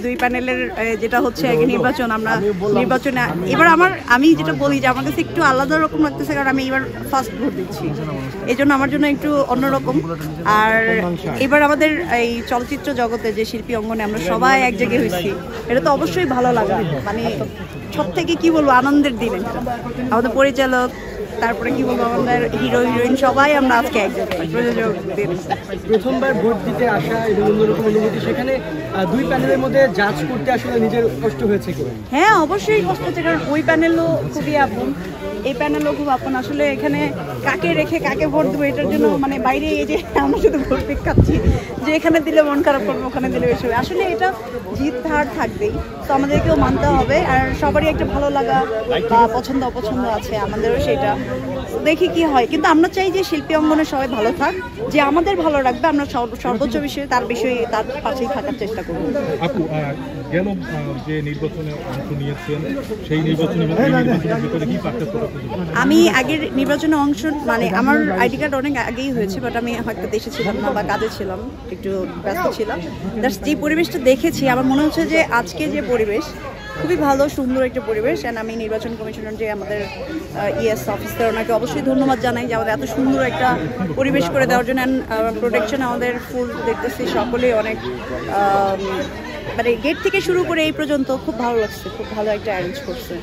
দুই প্যানেলের যেটা হচ্ছে নির্বাচন, আমরা নির্বাচনে এবার আমি যেটা বলি যে আমার কাছে একটু আলাদা রকম লাগতেছে, কারণ আমি এবার ফার্স্ট ভোট দিচ্ছি, এই জন্য আমার জন্য একটু অন্যরকম। আর এবার আমাদের এই চলচ্চিত্র জগতে যে শিল্পী অঙ্গনে আমরা সবাই এক জায়গায় হয়েছি, এটা তো অবশ্যই ভালো লাগা, মানে সব থেকে কি বলবো আনন্দের দিন। আমাদের পরিচালক, তারপরে কি বলবো আমাদের হিরো হিরোইন সবাই আমরা আজকে এক জায়গায় প্রযোজকদের। প্রথমবার ভোট দিতে আসা এবং অন্যরকম অনুভূতি, সেখানে দুই প্যানেলের মধ্যে জাজ করতে আসলে নিজের কষ্ট হয়েছে কি? হ্যাঁ, অবশ্যই কষ্ট হচ্ছে, কারণ ওই প্যানেলও খুবই আপন, এই প্যানেলও খুব আপন। আসলে এখানে কাকে রেখে কাকে ভোট দেবো এটার জন্য মানে বাইরে এই যে আমরা শুধু ভোট খাচ্ছি যে এখানে দিলে মন খারাপ করবো, ওখানে দিলে বেশি হবে। আসলে এটা জিত হার থাকবেই, তো আমাদেরকেও মানতে হবে। আর সবারই একটা ভালো লাগা বা পছন্দ অপছন্দ আছে, আমাদেরও সেটা, দেখি কি হয়। কিন্তু আমরা চাই যে শিল্পী অঙ্গনে সবাই ভালো থাক, যে আমাদের ভালো রাখবে আমরা সর্বোচ্চ বিষয়ে তার পাশেই থাকার চেষ্টা করবো। আপু, গেল যে নির্বাচনে অংশ নিয়েছেন, সেই নির্বাচনের ভিতরে কি পার্থক্য? আমি আগের নির্বাচনে অংশ মানে আমার আইডি কার্ড অনেক আগেই হয়েছে, বাট আমি হয়তো দেশে ছিলাম না বা কাজে ছিলাম, একটু ব্যস্ত ছিলাম। যে পরিবেশটা দেখেছি আমার মনে হচ্ছে যে আজকে যে পরিবেশ খুবই ভালো, সুন্দর একটা পরিবেশ। অ্যান্ড আমি নির্বাচন কমিশনের যে আমাদের অফিসার, ওনাকে অবশ্যই ধন্যবাদ জানাই যে আমাদের এত সুন্দর একটা পরিবেশ করে দেওয়ার জন্য। অ্যান্ড প্রোটেকশন আমাদের ফুল দেখতেছি, সকলেই অনেক মানে গেট থেকে শুরু করে এই পর্যন্ত খুব ভালো লাগছে, খুব ভালো একটা অ্যারেঞ্জ করছে।